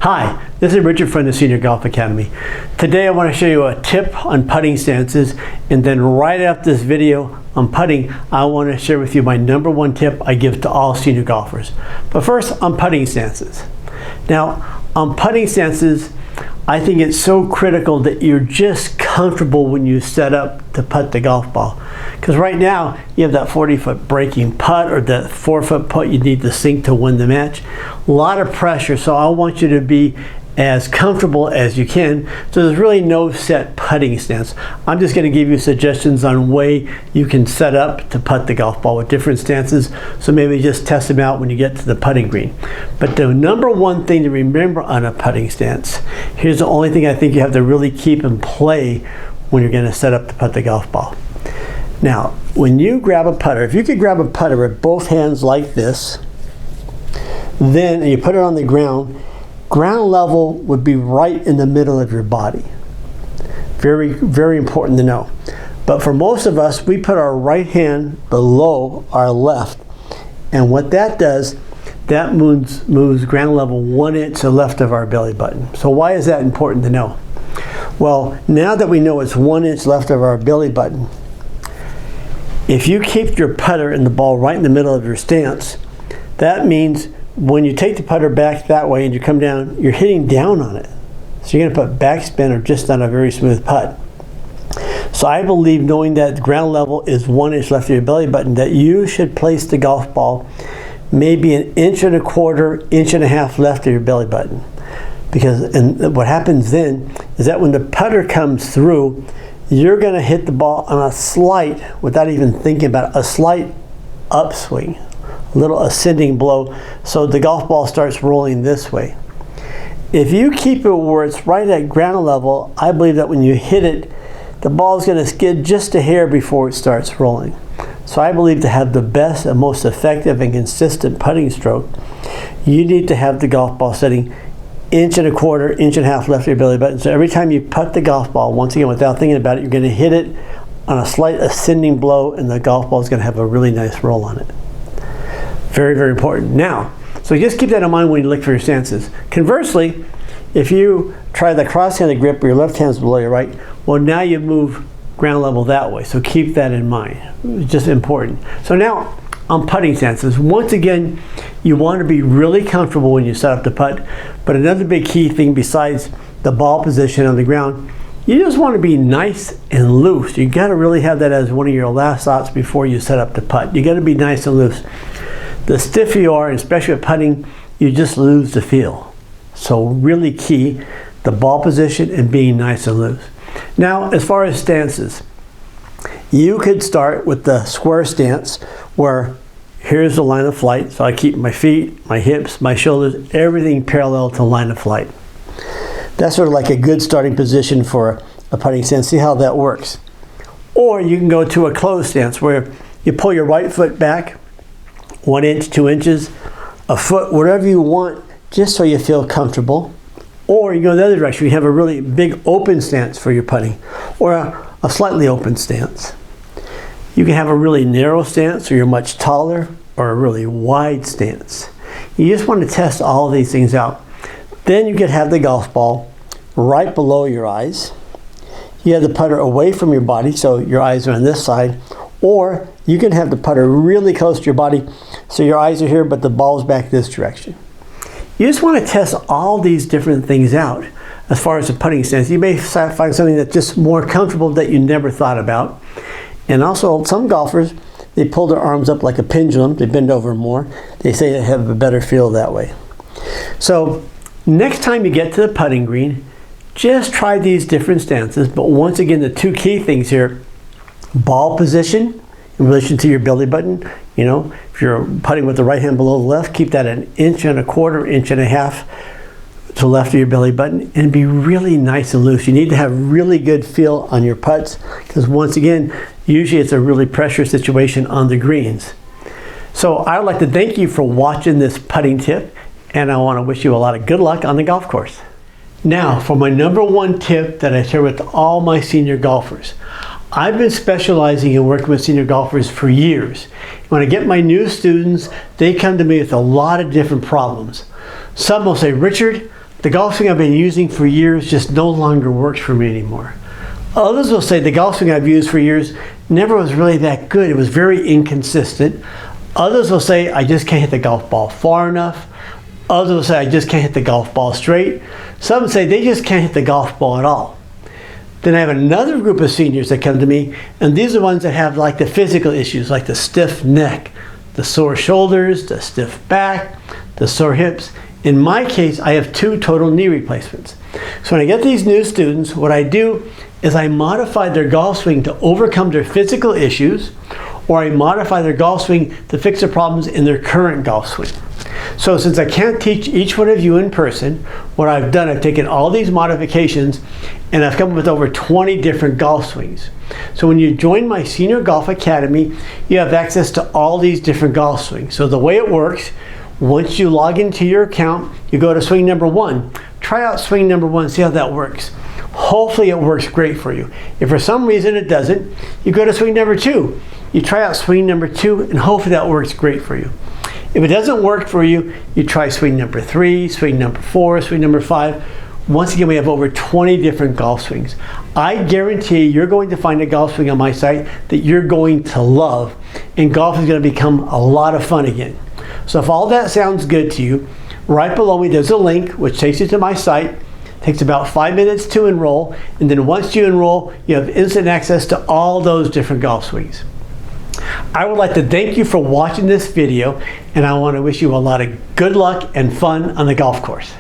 Hi, this is Richard from the Senior Golf Academy. Today I want to show you a tip on putting stances, and then right after this video on putting, I want to share with you my #1 tip I give to all senior golfers. But first, on putting stances. Now, on putting stances, I think it's so critical that you're just comfortable when you set up to putt the golf ball. Because right now, you have that 40-foot breaking putt or that 4-foot putt you need to sink to win the match. A lot of pressure, so I want you to be as comfortable as you can. So there's really no set putting stance. I'm just going to give you suggestions on way you can set up to putt the golf ball with different stances. So maybe just test them out when you get to the putting green. But the #1 thing to remember on a putting stance, here's the only thing I think you have to really keep in play when you're going to set up to putt the golf ball. Now, when you grab a putter, if you could grab a putter with both hands like this, then and you put it on the ground level would be right in the middle of your body. Very, very important to know. But for most of us, we put our right hand below our left. And what that does, that moves ground level 1 inch to the left of our belly button. So why is that important to know? Well, now that we know it's 1 inch left of our belly button, if you keep your putter and the ball right in the middle of your stance, that means when you take the putter back that way and you come down, you're hitting down on it. So you're going to put backspin or just on a very smooth putt. So I believe, knowing that the ground level is 1 inch left of your belly button, that you should place the golf ball maybe 1.25 inches, 1.5 inches left of your belly button. Because and what happens then is that when the putter comes through, you're going to hit the ball on a slight, without even thinking about it, a slight upswing. A little ascending blow, so the golf ball starts rolling this way. If you keep it where it's right at ground level, I believe that when you hit it, the ball is going to skid just a hair before it starts rolling. So I believe to have the best and most effective and consistent putting stroke, you need to have the golf ball setting 1.25 inches, 1.5 inches left of your belly button. So every time you putt the golf ball, once again, without thinking about it, you're going to hit it on a slight ascending blow, and the golf ball is going to have a really nice roll on it. Very, very important. Now, so just keep that in mind when you look for your stances. Conversely, if you try the cross-handed grip where your left hand's below your right, well, now you move ground level that way. So keep that in mind. It's just important. So now, on putting stances, once again, you want to be really comfortable when you set up the putt. But another big key thing besides the ball position on the ground, you just want to be nice and loose. You got to really have that as one of your last thoughts before you set up the putt. You got to be nice and loose. The stiffer you are, especially with putting, you just lose the feel. So really key, the ball position and being nice and loose. Now, as far as stances, you could start with the square stance where here's the line of flight. So I keep my feet, my hips, my shoulders, everything parallel to the line of flight. That's sort of like a good starting position for a putting stance. See how that works. Or you can go to a closed stance where you pull your right foot back 1 inch, 2 inches, a foot, whatever you want, just so you feel comfortable. Or you go the other direction, you have a really big open stance for your putting, or a slightly open stance. You can have a really narrow stance, or you're much taller, or a really wide stance. You just want to test all of these things out. Then you can have the golf ball right below your eyes. You have the putter away from your body, so your eyes are on this side. Or you can have the putter really close to your body, so your eyes are here, but the ball's back this direction. You just want to test all these different things out as far as the putting stance. You may find something that's just more comfortable that you never thought about. And also, some golfers, they pull their arms up like a pendulum. They bend over more. They say they have a better feel that way. So next time you get to the putting green, just try these different stances. But once again, the two key things here: ball position in relation to your belly button. You know, if you're putting with the right hand below the left, keep that 1.25 inches, 1.5 inches to the left of your belly button, and be really nice and loose. You need to have really good feel on your putts, because once again, usually it's a really pressure situation on the greens. So I would like to thank you for watching this putting tip, and I want to wish you a lot of good luck on the golf course. Now, for my #1 tip that I share with all my senior golfers. I've been specializing in working with senior golfers for years. When I get my new students, they come to me with a lot of different problems. Some will say, Richard, the golf swing I've been using for years just no longer works for me anymore. Others will say the golf swing I've used for years never was really that good. It was very inconsistent. Others will say I just can't hit the golf ball far enough. Others will say I just can't hit the golf ball straight. Some say they just can't hit the golf ball at all. Then I have another group of seniors that come to me, and these are ones that have like the physical issues, like the stiff neck, the sore shoulders, the stiff back, the sore hips. In my case, I have 2 total knee replacements. So when I get these new students, what I do is I modify their golf swing to overcome their physical issues, or I modify their golf swing to fix the problems in their current golf swing. So since I can't teach each one of you in person, what I've done, I've taken all these modifications and I've come up with over 20 different golf swings. So when you join my Senior Golf Academy, you have access to all these different golf swings. So the way it works, once you log into your account, you go to swing number 1. Try out swing number 1, see how that works. Hopefully it works great for you. If for some reason it doesn't, you go to swing number 2. You try out swing number 2 and hopefully that works great for you. If it doesn't work for you, you try swing number 3, swing number 4, swing number 5. Once again, we have over 20 different golf swings. I guarantee you're going to find a golf swing on my site that you're going to love, and golf is going to become a lot of fun again. So if all that sounds good to you, right below me there's a link which takes you to my site. It takes about 5 minutes to enroll, and then once you enroll, you have instant access to all those different golf swings. I would like to thank you for watching this video, and I want to wish you a lot of good luck and fun on the golf course.